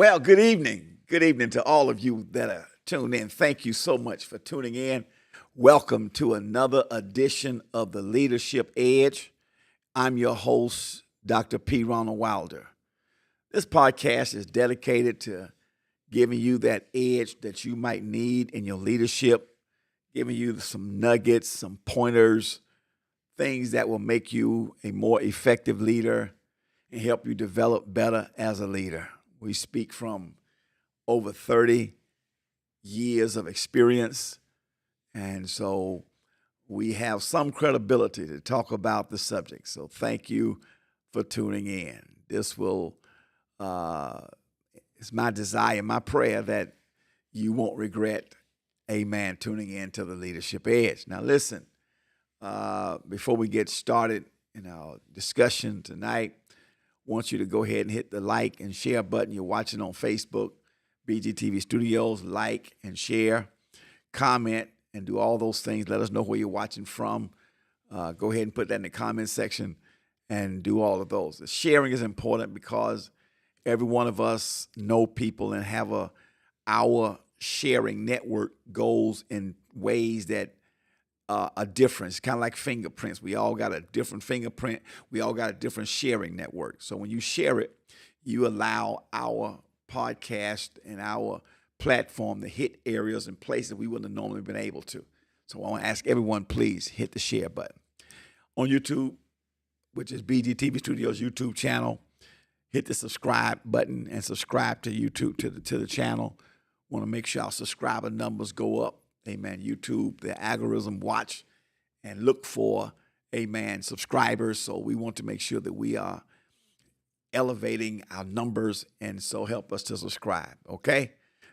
Well, good evening. Good evening to all of you that are tuned in. Thank you so much for tuning in. Welcome to another edition of the Leadership Edge. I'm your host, Dr. P. Ronald Wilder. This podcast is dedicated to giving you that edge that you might need in your leadership, giving you some nuggets, some pointers, things that will make you a more effective leader and help you develop better as a leader. We speak from over 30 years of experience, and so we have some credibility to talk about the subject. So thank you for tuning in. This will, it's my desire, my prayer that you won't regret, amen, tuning in to the Leadership Edge. Now listen, before we get started in our discussion tonight, I want you to go ahead and hit the like and share button. You're watching on Facebook, BGTV Studios, like and share, comment, and do all those things. Let us know where you're watching from. Go ahead and put that in the comment section and do all of those. The sharing is important because every one of us know people and have our sharing network goes in ways that a difference, kind of like fingerprints. We all got a different fingerprint. We all got a different sharing network. So when you share it, you allow our podcast and our platform to hit areas and places we wouldn't have normally been able to. So I want to ask everyone, please hit the share button. On YouTube, which is BGTV Studios YouTube channel, hit the subscribe button and subscribe to YouTube, to the channel. Want to make sure our subscriber numbers go up. Amen. YouTube, the algorithm watch and look for, amen, subscribers. So we want to make sure that we are elevating our numbers, and so help us to subscribe. Okay?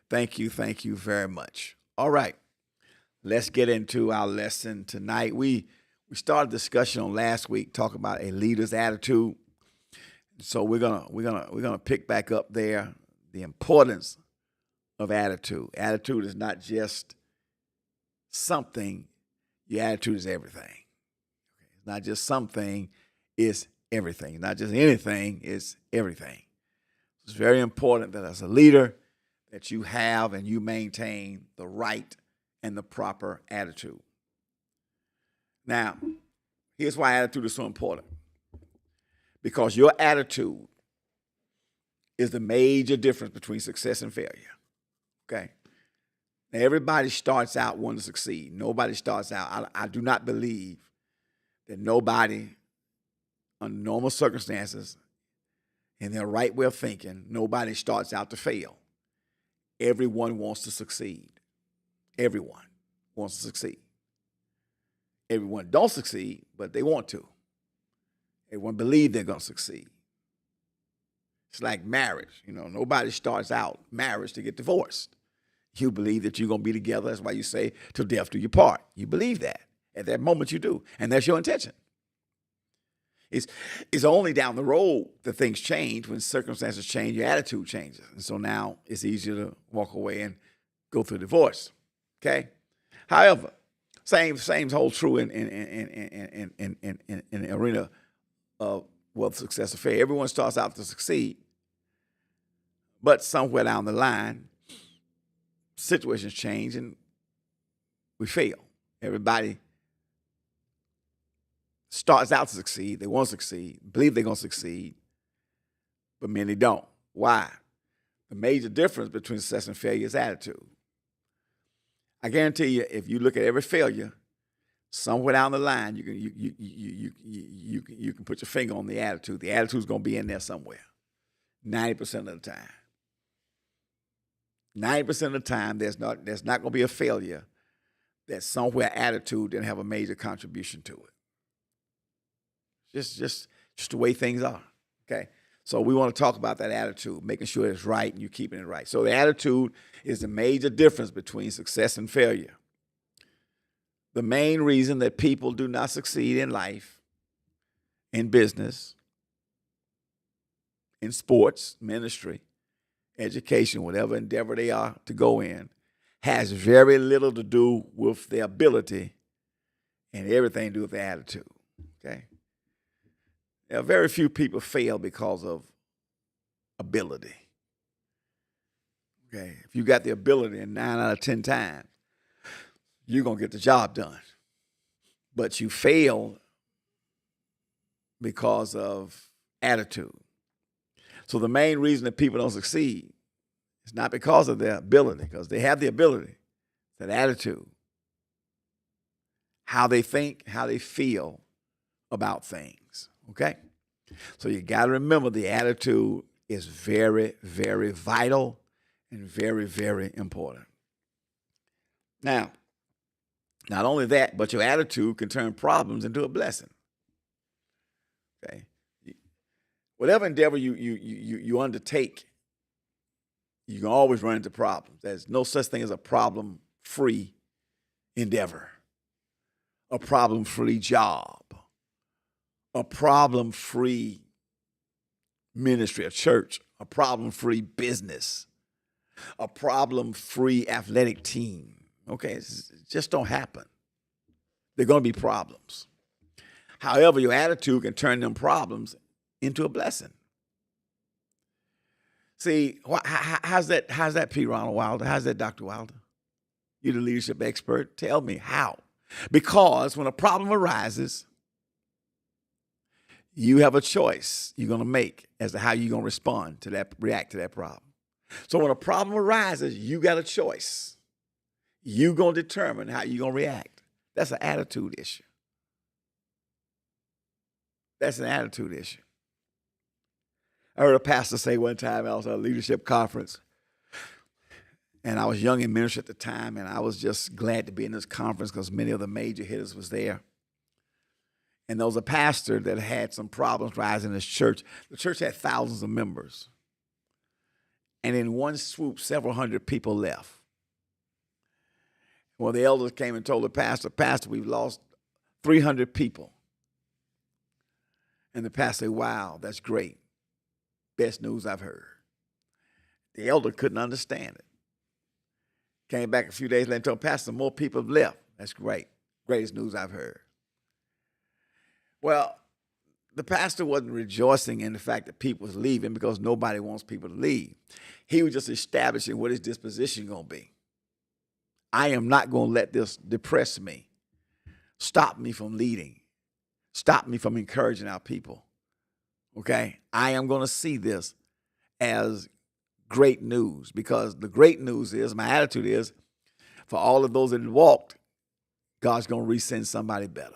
Thank you very much. All right. Let's get into our lesson tonight. We started discussion on last week talking about a leader's attitude. So we're gonna pick back up there the importance of attitude. Attitude is not just something, your attitude is everything. It's not just something, it's everything. Not just anything, it's everything. It's very important that as a leader that you have and you maintain the right and the proper attitude. Now, here's why attitude is so important. Because your attitude is the major difference between success and failure. Okay? Now, everybody starts out wanting to succeed. Nobody starts out. I do not believe that nobody, under normal circumstances, in their right way of thinking, nobody starts out to fail. Everyone wants to succeed. Everyone wants to succeed. Everyone don't succeed, but they want to. Everyone believes they're going to succeed. It's like marriage. Nobody starts out marriage to get divorced. You believe that you're going to be together. That's why you say, till death do you part. You believe that. At that moment you do. And that's your intention. It's only down the road that things change. When circumstances change, your attitude changes. And so now it's easier to walk away and go through divorce. Okay? However, same holds true in the arena of wealth, success, or failure. Everyone starts out to succeed. But somewhere down the line, situations change and we fail. Everybody starts out to succeed. They want to succeed, believe they're going to succeed, but many don't. Why? The major difference between success and failure is attitude. I guarantee you, if you look at every failure, somewhere down the line, you can put your finger on the attitude. The attitude's going to be in there somewhere, 90% of the time. 90% of the time, there's not going to be a failure that somewhere attitude didn't have a major contribution to it. Just the way things are, okay? So we want to talk about that attitude, making sure it's right and you're keeping it right. So the attitude is the major difference between success and failure. The main reason that people do not succeed in life, in business, in sports, ministry, education, whatever endeavor they are to go in, has very little to do with their ability and everything to do with their attitude, okay? There are very few people fail because of ability. Okay, if you got the ability, and 9 out of 10 times, you're gonna get the job done. But you fail because of attitude. So the main reason that people don't succeed is not because of their ability, because they have the ability, that attitude, how they think, how they feel about things. Okay? So you got to remember the attitude is very, very vital and very, very important. Now, not only that, but your attitude can turn problems into a blessing. Okay? Whatever endeavor you undertake, you can always run into problems. There's no such thing as a problem-free endeavor, a problem-free job, a problem-free ministry, a church, a problem-free business, a problem-free athletic team. Okay, it just don't happen. There are going to be problems. However, your attitude can turn them problems into a blessing. See, how's that, P. Ronald Wilder? How's that, Dr. Wilder? You're the leadership expert. Tell me how. Because when a problem arises, you have a choice you're going to make as to how you're going to respond to that, react to that problem. So when a problem arises, you got a choice. You're going to determine how you're going to react. That's an attitude issue. That's an attitude issue. I heard a pastor say one time, I was at a leadership conference, and I was young in ministry at the time, and I was just glad to be in this conference because many of the major hitters was there. And there was a pastor that had some problems rising in his church. The church had thousands of members. And in one swoop, several hundred people left. Well, the elders came and told the pastor, Pastor, we've lost 300 people. And the pastor said, wow, that's great. Best news I've heard. The elder couldn't understand it. Came back a few days later and told Pastor, more people have left. That's great. Greatest news I've heard. Well, the pastor wasn't rejoicing in the fact that people was leaving because nobody wants people to leave. He was just establishing what his disposition going to be. I am not going to let this depress me, stop me from leading, stop me from encouraging our people. Okay? I am going to see this as great news because the great news is, my attitude is, for all of those that walked, God's going to resend somebody better.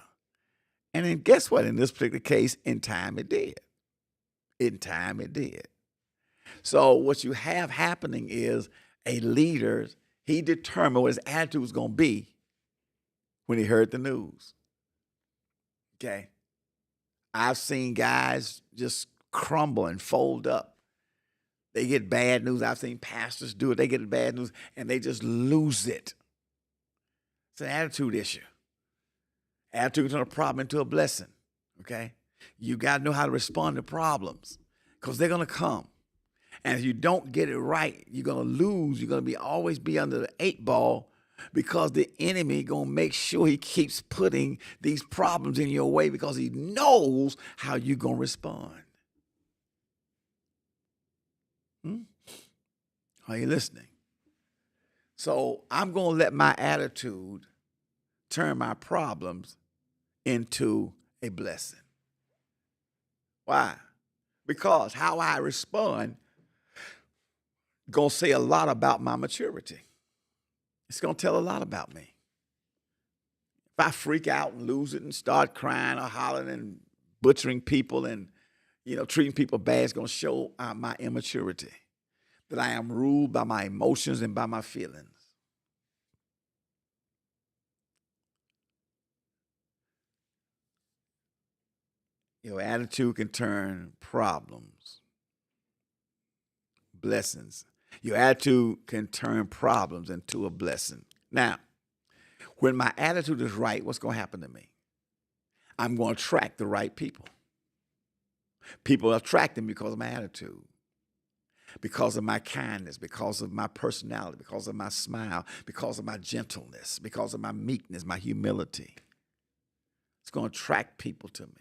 And then guess what? In this particular case, in time it did. In time it did. So what you have happening is a leader, he determined what his attitude was going to be when he heard the news. Okay? I've seen guys just crumble and fold up. They get bad news. I've seen pastors do it. They get bad news and they just lose it. It's an attitude issue. Attitude can turn a problem into a blessing, okay? You got to know how to respond to problems because they're going to come. And if you don't get it right, you're going to lose. You're going to always be under the 8 ball because the enemy going to make sure he keeps putting these problems in your way because he knows how you're going to respond. Are you listening? So I'm going to let my attitude turn my problems into a blessing. Why? Because how I respond going to say a lot about my maturity. It's going to tell a lot about me. If I freak out and lose it and start crying or hollering and butchering people and, treating people bad, it's going to show my immaturity, that I am ruled by my emotions and by my feelings. Your attitude can turn problems, blessings. Your attitude can turn problems into a blessing. Now, when my attitude is right, what's going to happen to me? I'm going to attract the right people. People attract me because of my attitude, because of my kindness, because of my personality, because of my smile, because of my gentleness, because of my meekness, my humility. It's going to attract people to me.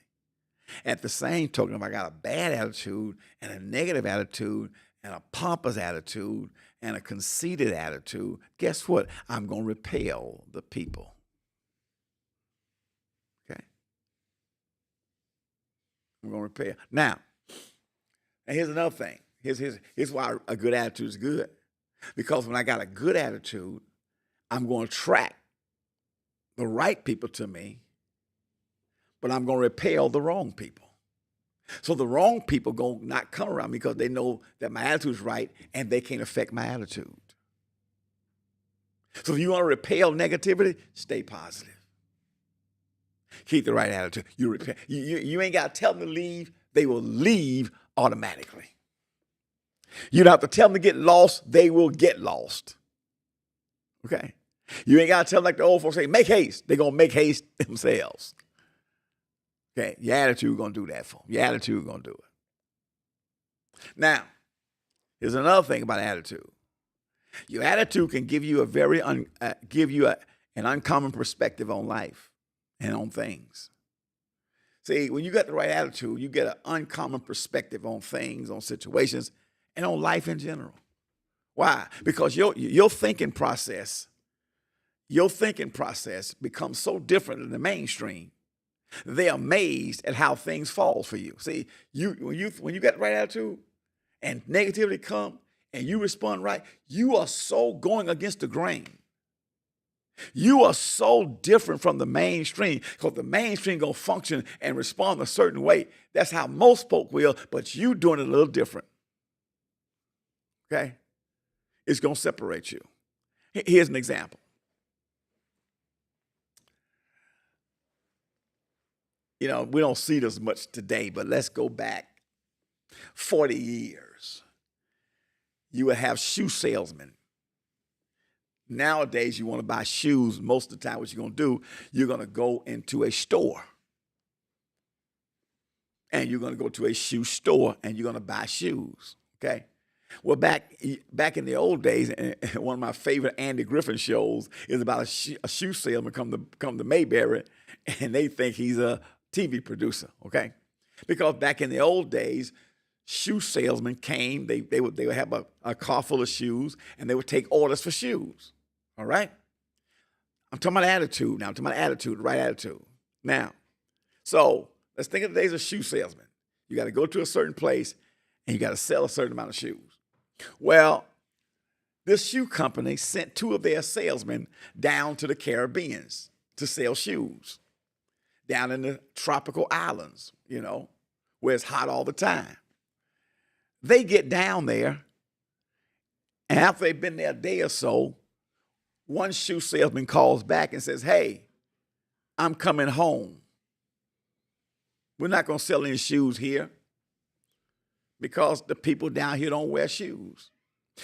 At the same token, if I got a bad attitude and a negative attitude and a pompous attitude and a conceited attitude, guess what? I'm going to repel the people. Okay? I'm going to repel. Now, and here's another thing. Here's why a good attitude is good. Because when I got a good attitude, I'm going to attract the right people to me, but I'm going to repel the wrong people. So the wrong people going to not come around me because they know that my attitude is right and they can't affect my attitude. So if you want to repel negativity, stay positive. Keep the right attitude. You ain't got to tell them to leave. They will leave automatically. You don't have to tell them to get lost. They will get lost. Okay? You ain't got to tell them like the old folks say, make haste. They're going to make haste themselves. Okay? Your attitude going to do that for them. Your attitude going to do it. Now, here's another thing about attitude. Your attitude can give you an uncommon perspective on life and on things. See, when you got the right attitude, you get an uncommon perspective on things, on situations, and on life in general. Why? Because your thinking process becomes so different than the mainstream. They're amazed at how things fall for you. See, when you got the right attitude and negativity come and you respond right, you are so going against the grain. You are so different from the mainstream because the mainstream going to function and respond a certain way. That's how most folk will, but you doing it a little different. Okay? It's going to separate you. Here's an example. You know, we don't see this much today, but let's go back 40 years. You would have shoe salesmen. Nowadays, you want to buy shoes. Most of the time, what you're going to do, you're going to go into a store. And you're going to go to a shoe store and you're going to buy shoes. Okay? Well, back in the old days, and one of my favorite Andy Griffin shows is about a shoe salesman come to Mayberry, and they think he's a TV producer, okay? Because back in the old days, shoe salesmen came, they would have a car full of shoes, and they would take orders for shoes, all right? I'm talking about attitude now. I'm talking about attitude, the right attitude. Now, so let's think of the days of shoe salesmen. You got to go to a certain place, and you got to sell a certain amount of shoes. Well, this shoe company sent two of their salesmen down to the Caribbean to sell shoes, down in the tropical islands, you know, where it's hot all the time. They get down there, and after they've been there a day or so, one shoe salesman calls back and says, hey, I'm coming home. We're not going to sell any shoes here because the people down here don't wear shoes.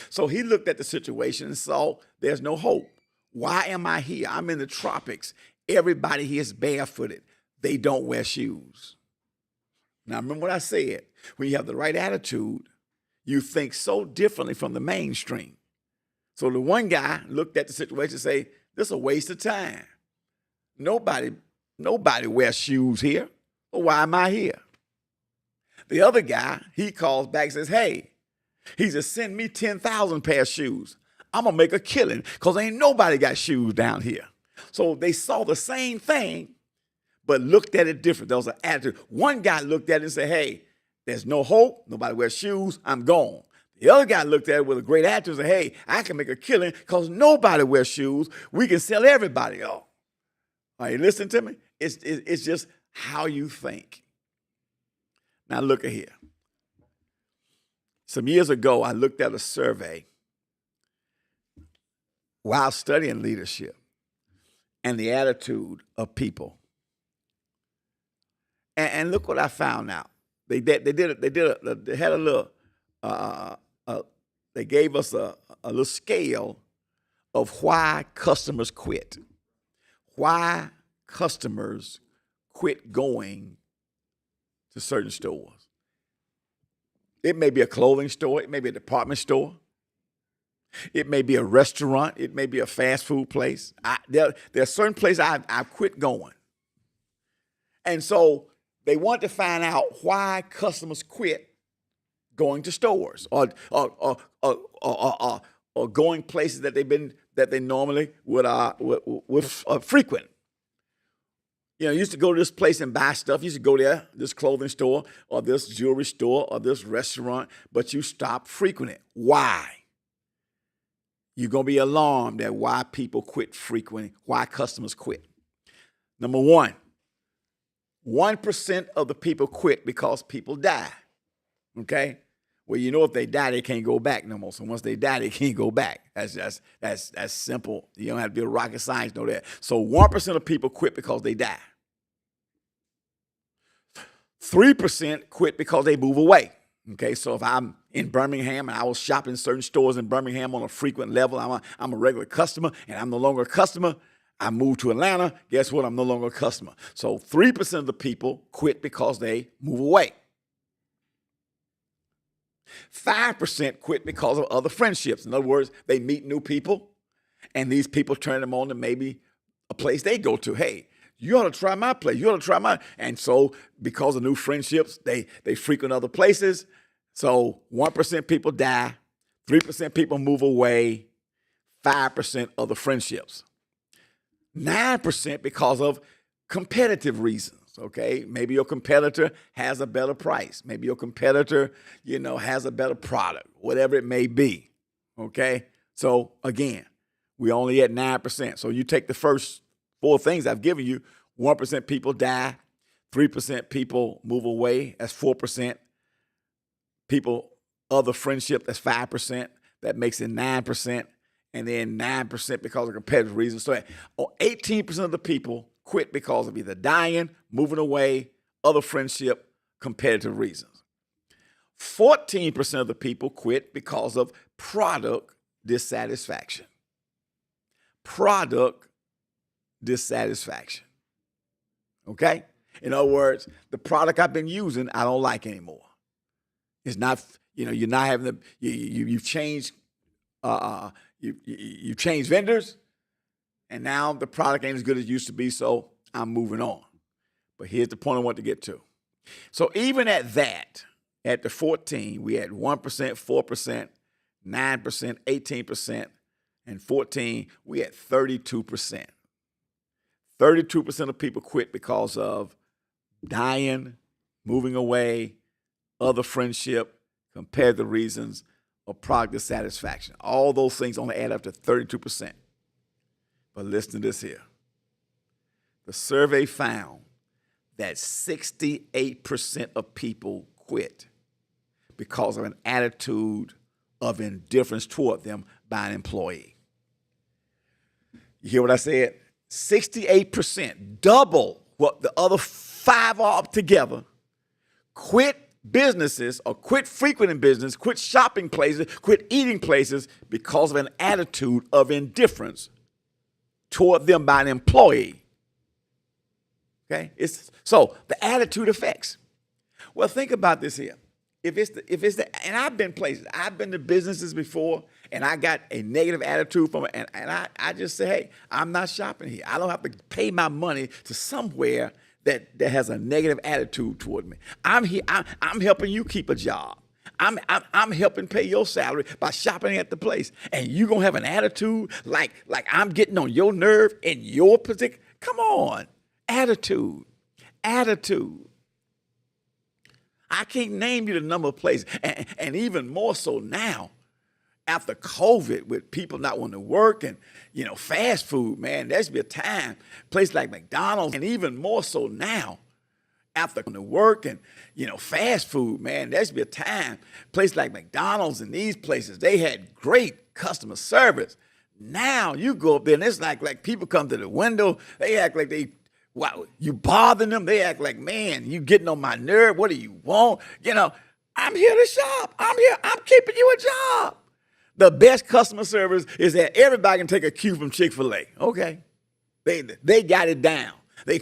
So he looked at the situation and saw there's no hope. Why am I here? I'm in the tropics. Everybody here is barefooted. They don't wear shoes. Now, remember what I said. When you have the right attitude, you think so differently from the mainstream. So the one guy looked at the situation and say, this is a waste of time. Nobody wears shoes here. Well, why am I here? The other guy, he calls back and says, hey, he says, send me 10,000 pair of shoes. I'm going to make a killing because ain't nobody got shoes down here. So they saw the same thing, but looked at it different. There was an attitude. One guy looked at it and said, hey, there's no hope. Nobody wears shoes. I'm gone. The other guy looked at it with a great attitude and said, hey, I can make a killing because nobody wears shoes. We can sell everybody off. Are you listening to me? It's just how you think. Now look at here. Some years ago, I looked at a survey while studying leadership and the attitude of people. And look what I found out. They gave us a little scale of why customers quit. Why customers quit going to certain stores. It may be a clothing store. It may be a department store. It may be a restaurant. It may be a fast food place. There are certain places I've quit going. And so they want to find out why customers quit going to stores or going places that they normally would frequent. You used to go to this place and buy stuff. You used to go there, this clothing store or this jewelry store or this restaurant, but you stopped frequenting. Why? You're going to be alarmed at why people quit frequenting, why customers quit. Number one, 1% of the people quit because people die. Okay? Well, if they die, they can't go back no more. So once they die, they can't go back. That's simple. You don't have to be a rocket science to know that. So 1% of people quit because they die. 3% quit because they move away. Okay, so if I'm in Birmingham and I was shopping in certain stores in Birmingham on a frequent level, I'm a regular customer and I'm no longer a customer. I moved to Atlanta. Guess what? I'm no longer a customer. So 3% of the people quit because they move away. 5% quit because of other friendships. In other words, they meet new people, and these people turn them on to maybe a place they go to. Hey, you ought to try my place. You ought to try mine. And so because of new friendships, they frequent other places. So 1% people die, 3% people move away, 5% other friendships. 9% because of competitive reasons. Okay, maybe your competitor has a better price. Maybe your competitor, has a better product, whatever it may be. Okay, so again, we're only at 9%. So you take the first 4 things I've given you. 1% people die, 3% people move away. That's 4%. People, other friendship, that's 5%. That makes it 9%. And then 9% because of competitive reasons. So 18% of the people quit because of either dying, moving away, other friendship, competitive reasons. 14% of the people quit because of product dissatisfaction. Product dissatisfaction. Okay? In other words, the product I've been using, I don't like anymore. It's not, you're not having the, you've changed, you've changed vendors. And now the product ain't as good as it used to be, so I'm moving on. But here's the point I want to get to. So even at that, at the 14, we had 1%, 4%, 9%, 18%, and 14, we had 32%. 32% of people quit because of dying, moving away, other friendship, competitive reasons, or product dissatisfaction. All those things only add up to 32%. But listen to this here. The survey found that 68% of people quit because of an attitude of indifference toward them by an employee. You hear what I said? 68%, double what the other 5 are together, quit businesses or quit frequenting business, quit shopping places, quit eating places because of an attitude of indifference toward them by an employee. Okay? So the attitude affects. Well, think about this here. If it's the, and I've been to businesses before, and I got a negative attitude from it, and I just say, hey, I'm not shopping here. I don't have to pay my money to somewhere that has a negative attitude toward me. I'm here. I'm helping you keep a job. I'm helping pay your salary by shopping at the place, and you gonna have an attitude like I'm getting on your nerve in your particular. Come on, attitude. I can't name you the number of places, and even more so now, after COVID, with people not wanting to work and fast food, man, there should be a time, place like McDonald's, and even more so now, after the work and fast food, man, there should be a time, place like McDonald's and these places, they had great customer service. Now you go up there and it's like people come to the window, they act like you bothering them, they act like, man, you getting on my nerve, what do you want? I'm here to shop, I'm keeping you a job. The best customer service is that everybody can take a cue from Chick-fil-A. Okay, they got it down. They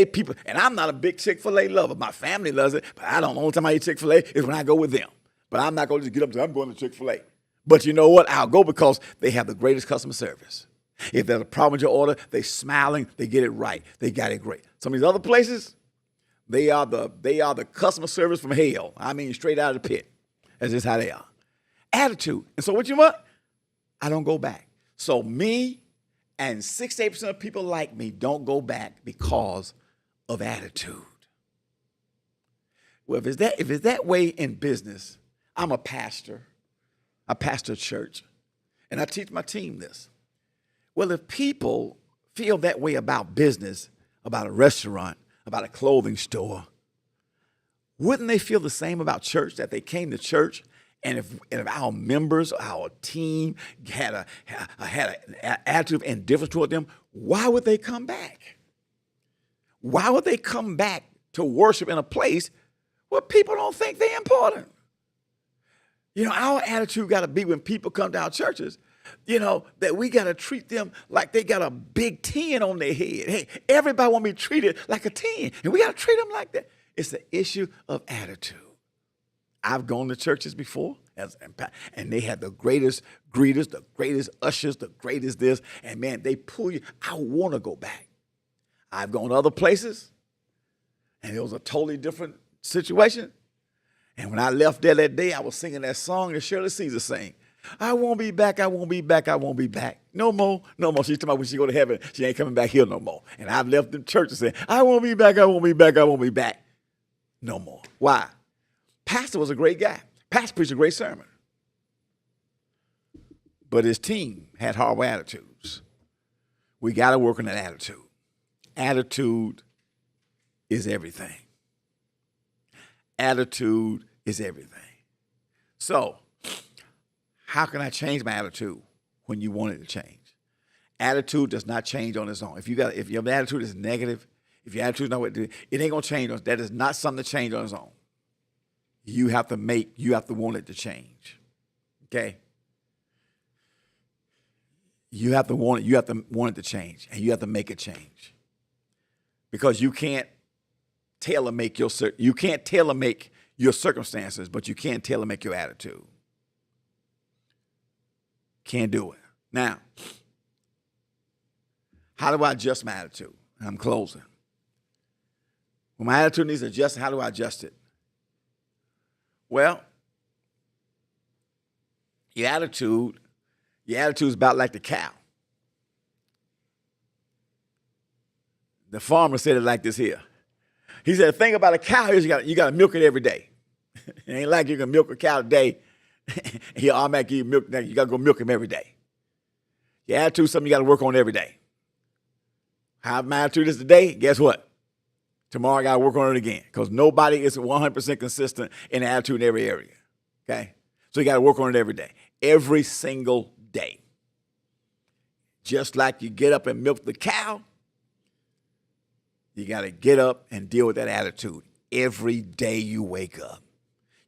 people, and I'm not a big Chick-fil-A lover. My family loves it, but I don't. The only time I eat Chick-fil-A is when I go with them. But I'm not going to just get up and say, I'm going to Chick-fil-A. But you know what? I'll go because they have the greatest customer service. If there's a problem with your order, they smiling, they get it right. They got it great. Some of these other places, They are the customer service from hell. I mean, straight out of the pit. That's just how they are. Attitude. And so what you want? I don't go back. So me and 68% of people like me don't go back because of attitude. Well, if it's that way in business, I'm a pastor. I pastor a church, and I teach my team this. Well, if people feel that way about business, about a restaurant, about a clothing store, wouldn't they feel the same about church, that they came to church, and if our members, our team had an attitude of indifference toward them, why would they come back? Why would they come back to worship in a place where people don't think they're important? You know, our attitude got to be when people come to our churches, you know, that we got to treat them like they got a big 10 on their head. Hey, everybody want to be treated like a 10, and we got to treat them like that. It's an issue of attitude. I've gone to churches before, and they had the greatest greeters, the greatest ushers, the greatest this, and man, they pull you. I want to go back. I've gone to other places, and it was a totally different situation. And when I left there that day, I was singing that song that Shirley Caesar sang. I won't be back, I won't be back, I won't be back. No more, no more. She's talking about when she go to heaven, she ain't coming back here no more. And I've left the church and said, I won't be back, I won't be back, I won't be back. No more. Why? Pastor was a great guy. Pastor preached a great sermon. But his team had horrible attitudes. We got to work on that attitude. Attitude is everything. Attitude is everything. So, how can I change my attitude when you want it to change? Attitude does not change on its own. If your attitude is negative, if your attitude is not what it ain't gonna change. That is not something to change on its own. You have to want it to change. Okay? You have to want it to change, and you have to make it change. Because you can't tailor make your circumstances, but you can tailor make your attitude. Can't do it. Now, how do I adjust my attitude? I'm closing. When my attitude needs adjusting, how do I adjust it? Well, your attitude is about like the cow. The farmer said it like this here. He said, the thing about a cow is you got to milk it every day. It ain't like you can milk a cow today. He automatically give you milk. You got to go milk him every day. Your attitude is something you got to work on every day. How my attitude is today, guess what? Tomorrow I got to work on it again, because nobody is 100% consistent in attitude in every area. Okay? So you got to work on it every day. Every single day. Just like you get up and milk the cow, you got to get up and deal with that attitude every day you wake up.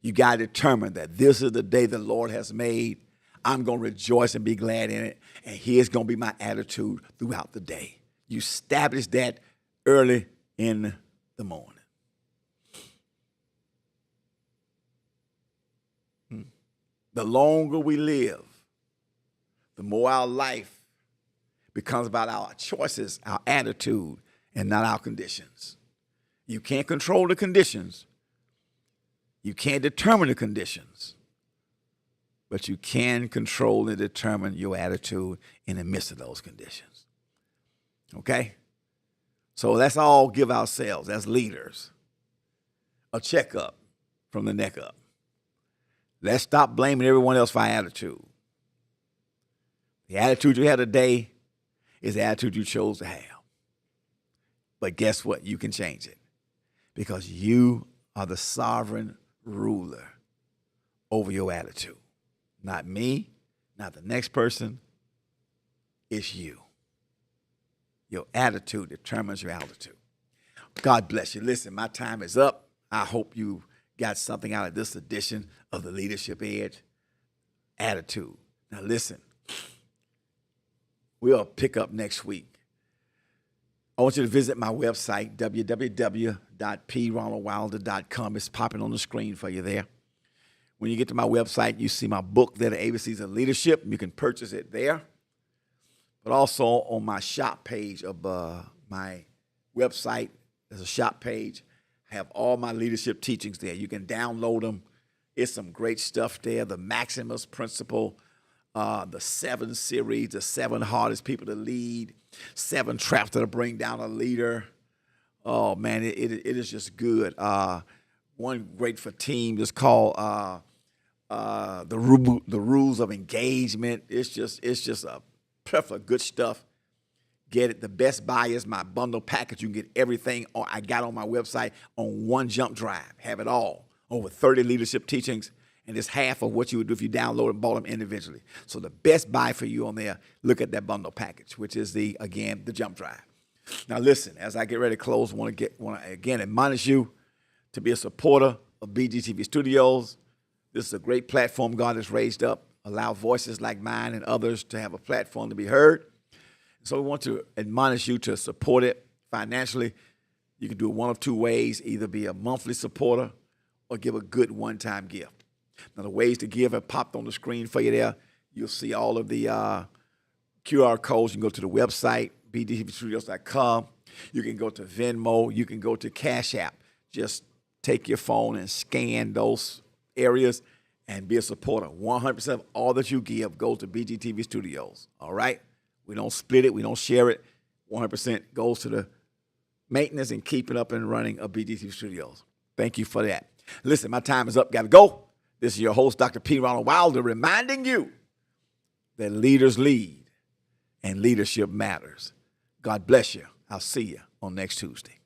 You got to determine that this is the day the Lord has made. I'm going to rejoice and be glad in it, and here's going to be my attitude throughout the day. You establish that early in the morning. The longer we live, the more our life becomes about our choices, our attitude, and not our conditions. You can't control the conditions. You can't determine the conditions. But you can control and determine your attitude in the midst of those conditions. Okay? So let's all give ourselves, as leaders, a checkup from the neck up. Let's stop blaming everyone else for our attitude. The attitude you have today is the attitude you chose to have. But guess what? You can change it, because you are the sovereign ruler over your attitude. Not me, not the next person. It's you. Your attitude determines your altitude. God bless you. Listen, my time is up. I hope you got something out of this edition of the Leadership Edge. Attitude. Now listen, we'll pick up next week. I want you to visit my website, www.pronaldwilder.com. It's popping on the screen for you there. When you get to my website, you see my book there, The ABCs of Leadership. You can purchase it there. But also on my shop page of my website, there's a shop page. have all my leadership teachings there. You can download them. It's some great stuff there. The Maximus Principle, the 7 series, the 7 hardest people to lead, 7 traps that'll bring down a leader. Oh, man, it is just good. One great for teams is called the Rules of Engagement. It's just a plethora of good stuff. Get it. The best buy is my bundle package. You can get everything I got on my website on one jump drive. Have it all. Over 30 leadership teachings, and it's half of what you would do if you download and bought them individually. So the best buy for you on there, look at that bundle package, which is the jump drive. Now listen, as I get ready to close, I want to again admonish you to be a supporter of BGTV Studios. This is a great platform God has raised up. Allow voices like mine and others to have a platform to be heard. So we want to admonish you to support it financially. You can do it one of 2 ways, either be a monthly supporter or give a good one-time gift. Now, the ways to give have popped on the screen for you there. You'll see all of the QR codes. You can go to the website, bdtvstudios.com. You can go to Venmo. You can go to Cash App. Just take your phone and scan those areas and be a supporter. 100% of all that you give goes to BGTV Studios, all right? We don't split it. We don't share it. 100% goes to the maintenance and keeping up and running of BGTV Studios. Thank you for that. Listen, my time is up. Got to go. This is your host, Dr. P. Ronald Wilder, reminding you that leaders lead and leadership matters. God bless you. I'll see you on next Tuesday.